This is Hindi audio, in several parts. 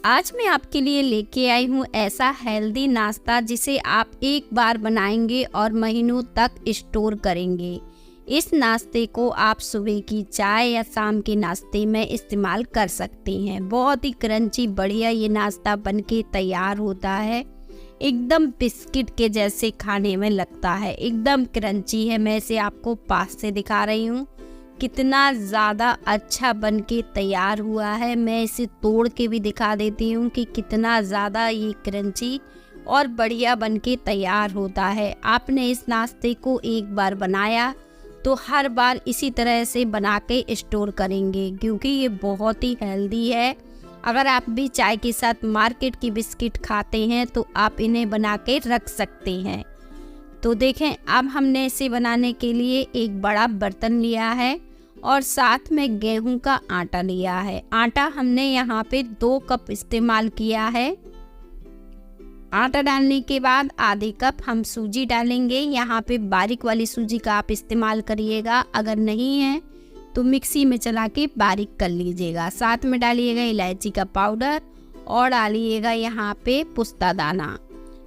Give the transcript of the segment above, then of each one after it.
आज मैं आपके लिए लेके आई हूँ ऐसा हेल्दी नाश्ता जिसे आप एक बार बनाएंगे और महीनों तक स्टोर करेंगे। इस नाश्ते को आप सुबह की चाय या शाम के नाश्ते में इस्तेमाल कर सकते हैं। बहुत ही क्रंची बढ़िया ये नाश्ता बनके तैयार होता है। एकदम बिस्किट के जैसे खाने में लगता है, एकदम क्रंची है। मैं इसे आपको पास से दिखा रही हूँ कितना ज़्यादा अच्छा बनके तैयार हुआ है। मैं इसे तोड़ के भी दिखा देती हूँ कि कितना ज़्यादा ये क्रंची और बढ़िया बनके तैयार होता है। आपने इस नाश्ते को एक बार बनाया तो हर बार इसी तरह से बना के स्टोर करेंगे, क्योंकि ये बहुत ही हेल्दी है। अगर आप भी चाय के साथ मार्केट की बिस्किट खाते हैं तो आप इन्हें बना के रख सकते हैं। तो देखें, अब हमने इसे बनाने के लिए एक बड़ा बर्तन लिया है और साथ में गेहूं का आटा लिया है। आटा हमने यहाँ पे 2 कप इस्तेमाल किया है। आटा डालने के बाद आधे कप हम सूजी डालेंगे। यहाँ पे बारीक वाली सूजी का आप इस्तेमाल करिएगा, अगर नहीं है तो मिक्सी में चला के बारीक कर लीजिएगा। साथ में डालिएगा इलायची का पाउडर और डालिएगा यहाँ पे पुस्ता दाना,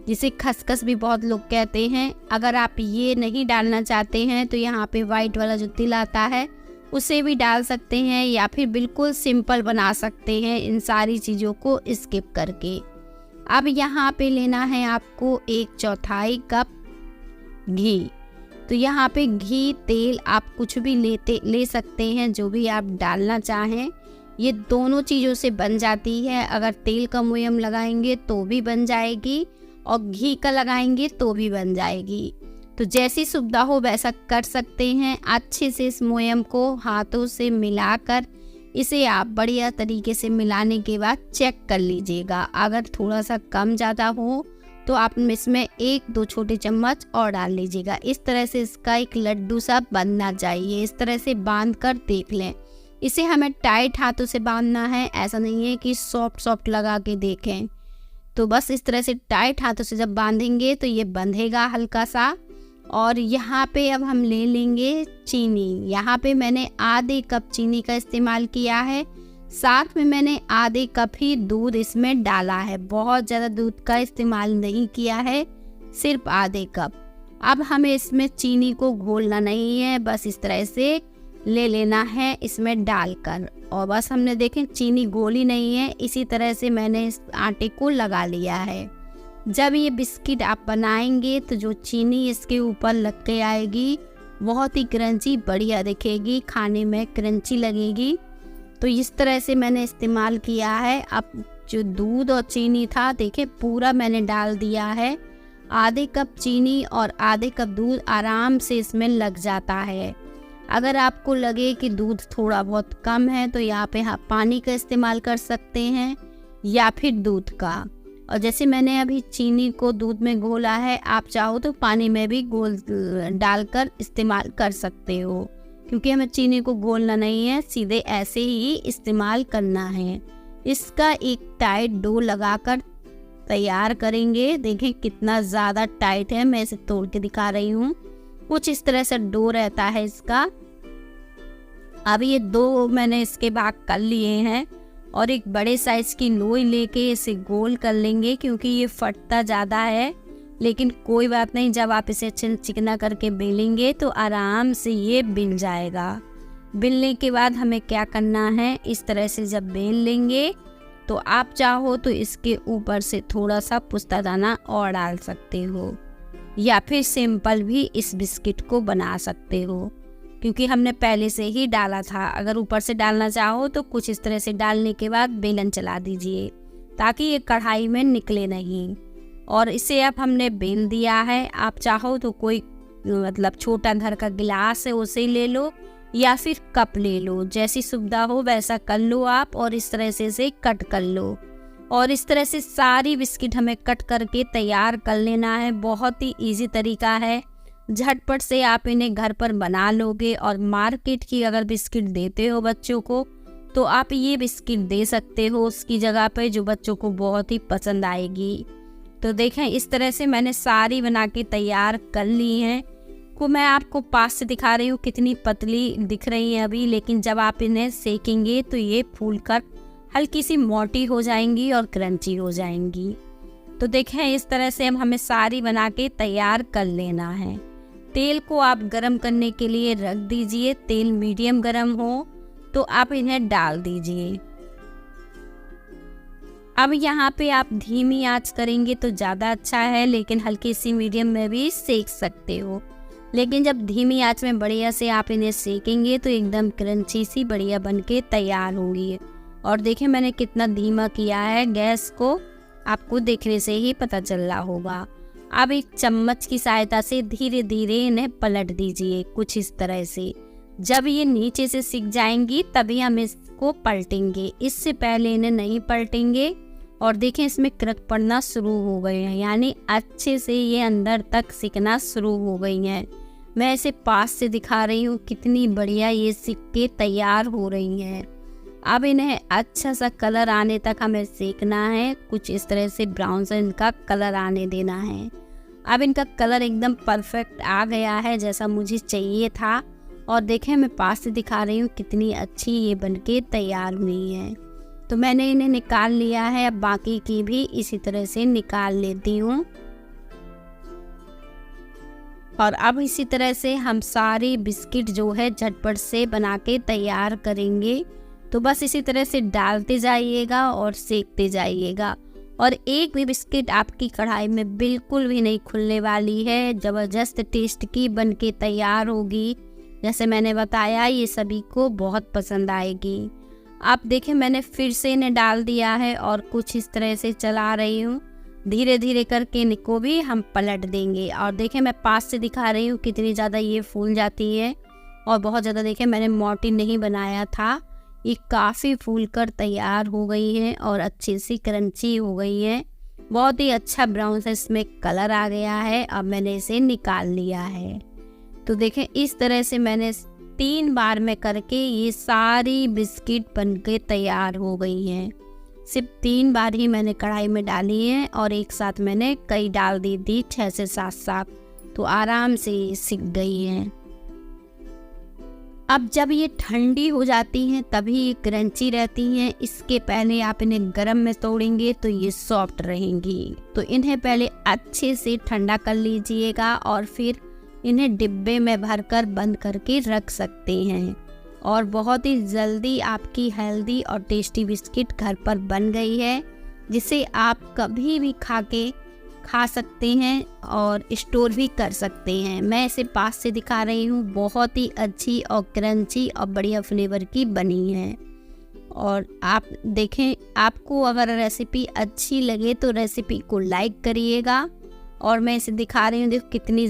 जिसे खसखस भी बहुत लोग कहते हैं। अगर आप ये नहीं डालना चाहते हैं तो यहाँ पे वाइट वाला जो तिल आता है उसे भी डाल सकते हैं, या फिर बिल्कुल सिंपल बना सकते हैं इन सारी चीज़ों को स्किप करके। अब यहाँ पे लेना है आपको 1/4 कप घी। तो यहाँ पे घी तेल आप कुछ भी ले सकते हैं, जो भी आप डालना चाहें। ये दोनों चीज़ों से बन जाती है। अगर तेल का मुयम लगाएंगे तो भी बन जाएगी और घी का लगाएंगे तो भी बन जाएगी। तो जैसी सुविधा हो वैसा कर सकते हैं। अच्छे से इस मोयम को हाथों से मिलाकर इसे आप बढ़िया तरीके से मिलाने के बाद चेक कर लीजिएगा। अगर थोड़ा सा कम ज़्यादा हो तो आप इसमें 1-2 छोटे चम्मच और डाल लीजिएगा। इस तरह से इसका एक लड्डू सा बनना चाहिए। इस तरह से बांध कर देख लें। इसे हमें टाइट हाथों से बांधना है, ऐसा नहीं है कि सॉफ्ट लगा के देखें। तो बस इस तरह से टाइट हाथों से जब बांधेंगे तो ये बंधेगा हल्का सा। और यहाँ पे अब हम ले लेंगे चीनी। यहाँ पे मैंने आधे कप चीनी का इस्तेमाल किया है। साथ में मैंने आधे कप ही दूध इसमें डाला है। बहुत ज़्यादा दूध का इस्तेमाल नहीं किया है, सिर्फ आधे कप। अब हमें इसमें चीनी को घोलना नहीं है, बस इस तरह से ले लेना है इसमें डालकर। और बस हमने देखें चीनी घोली नहीं है, इसी तरह से मैंने इस आटे को लगा लिया है। जब ये बिस्किट आप बनाएंगे तो जो चीनी इसके ऊपर लग के आएगी बहुत ही क्रंची बढ़िया दिखेगी, खाने में क्रंची लगेगी। तो इस तरह से मैंने इस्तेमाल किया है। अब जो दूध और चीनी था देखें पूरा मैंने डाल दिया है। आधे कप चीनी और आधे कप दूध आराम से इसमें लग जाता है। अगर आपको लगे कि दूध थोड़ा बहुत कम है तो यहाँ पे आप पानी का इस्तेमाल कर सकते हैं या फिर दूध का। और जैसे मैंने अभी चीनी को दूध में घोला है, आप चाहो तो पानी में भी घोल डालकर इस्तेमाल कर सकते हो, क्योंकि हमें चीनी को घोलना नहीं है, सीधे ऐसे ही इस्तेमाल करना है। इसका एक टाइट डो लगाकर तैयार करेंगे। देखें कितना ज़्यादा टाइट है, मैं इसे तोड़ के दिखा रही हूँ। कुछ इस तरह से डो रहता है इसका। अब ये 2 मैंने इसके भाग कर लिए हैं और एक बड़े साइज़ की लोई लेके इसे गोल कर लेंगे, क्योंकि ये फटता ज़्यादा है। लेकिन कोई बात नहीं, जब आप इसे अच्छे चिकना करके बेलेंगे तो आराम से ये बिल जाएगा। बेलने के बाद हमें क्या करना है, इस तरह से जब बेल लेंगे तो आप चाहो तो इसके ऊपर से थोड़ा सा पुस्ता दाना और डाल सकते हो, या फिर सिंपल भी इस बिस्किट को बना सकते हो, क्योंकि हमने पहले से ही डाला था। अगर ऊपर से डालना चाहो तो कुछ इस तरह से डालने के बाद बेलन चला दीजिए ताकि ये कढ़ाई में निकले नहीं। और इसे अब हमने बेल दिया है। आप चाहो तो कोई छोटा घर का गिलास है उसे ले लो, या फिर कप ले लो, जैसी सुविधा हो वैसा कर लो आप। और इस तरह से इसे कट कर लो। और इस तरह से सारी बिस्किट हमें कट करके तैयार कर लेना है। बहुत ही ईजी तरीका है, झटपट से आप इन्हें घर पर बना लोगे। और मार्केट की अगर बिस्किट देते हो बच्चों को तो आप ये बिस्किट दे सकते हो उसकी जगह पे, जो बच्चों को बहुत ही पसंद आएगी। तो देखें इस तरह से मैंने सारी बना के तैयार कर ली हैं। को मैं आपको पास से दिखा रही हूँ कितनी पतली दिख रही है अभी, लेकिन जब आप इन्हें सेकेंगे तो ये फूल कर हल्की सी मोटी हो जाएंगी और क्रंची हो जाएंगी। तो देखें इस तरह से हमें सारी बना के तैयार कर लेना है। तेल को आप गरम करने के लिए रख दीजिए। तेल मीडियम गरम हो तो आप इन्हें डाल दीजिए। अब यहाँ पे आप धीमी आंच करेंगे तो ज़्यादा अच्छा है, लेकिन हल्की सी मीडियम में भी सेक सकते हो। लेकिन जब धीमी आंच में बढ़िया से आप इन्हें सेकेंगे तो एकदम क्रंची सी बढ़िया बन के तैयार होंगी। और देखें मैंने कितना धीमा किया है गैस को, आपको देखने से ही पता चल रहा होगा। अब एक चम्मच की सहायता से धीरे धीरे इन्हें पलट दीजिए कुछ इस तरह से। जब ये नीचे से सिक जाएंगी तभी हम इसको पलटेंगे, इससे पहले इन्हें नहीं पलटेंगे। और देखें इसमें क्रक पड़ना शुरू हो गए हैं, यानी अच्छे से ये अंदर तक सिकना शुरू हो गई हैं। मैं इसे पास से दिखा रही हूँ कितनी बढ़िया ये सिक के तैयार हो रही हैं। अब इन्हें अच्छा सा कलर आने तक हमें सेकना है, कुछ इस तरह से ब्राउन सा इनका कलर आने देना है। अब इनका कलर एकदम परफेक्ट आ गया है जैसा मुझे चाहिए था। और देखें मैं पास से दिखा रही हूँ कितनी अच्छी ये बनके तैयार हुई है। तो मैंने इन्हें निकाल लिया है, अब बाकी की भी इसी तरह से निकाल लेती हूँ। और अब इसी तरह से हम सारी बिस्किट जो है झटपट से बना के तैयार करेंगे। तो बस इसी तरह से डालते जाइएगा और सेकते जाइएगा। और एक भी बिस्किट आपकी कढ़ाई में बिल्कुल भी नहीं खुलने वाली है, ज़बरदस्त टेस्ट की बन के तैयार होगी। जैसे मैंने बताया ये सभी को बहुत पसंद आएगी। आप देखें मैंने फिर से इन्हें डाल दिया है और कुछ इस तरह से चला रही हूँ। धीरे धीरे करके इनको भी हम पलट देंगे। और देखें मैं पास से दिखा रही हूँ कितनी ज़्यादा ये फूल जाती है। और बहुत ज़्यादा देखें मैंने मोटी नहीं बनाया था, ये काफ़ी फूल कर तैयार हो गई है और अच्छी सी क्रंची हो गई है। बहुत ही अच्छा ब्राउन सा इसमें कलर आ गया है। अब मैंने इसे निकाल लिया है। तो देखें इस तरह से मैंने 3 बार में करके ये सारी बिस्किट बनके तैयार हो गई हैं। सिर्फ 3 बार ही मैंने कढ़ाई में डाली है और एक साथ मैंने कई डाल दी थी 6 से 7 साथ, तो आराम से ये सिक गई हैं। अब जब ये ठंडी हो जाती हैं तभी ये क्रंची रहती हैं। इसके पहले आप इन्हें गर्म में तोड़ेंगे तो ये सॉफ्ट रहेंगी। तो इन्हें पहले अच्छे से ठंडा कर लीजिएगा और फिर इन्हें डिब्बे में भरकर बंद करके रख सकते हैं। और बहुत ही जल्दी आपकी हेल्दी और टेस्टी बिस्किट घर पर बन गई है, जिसे आप कभी भी खा सकते हैं और स्टोर भी कर सकते हैं। मैं इसे पास से दिखा रही हूँ, बहुत ही अच्छी और क्रंची और बढ़िया फ्लेवर की बनी है। और आप देखें, आपको अगर रेसिपी अच्छी लगे तो रेसिपी को लाइक करिएगा। और मैं इसे दिखा रही हूँ, देखो कितनी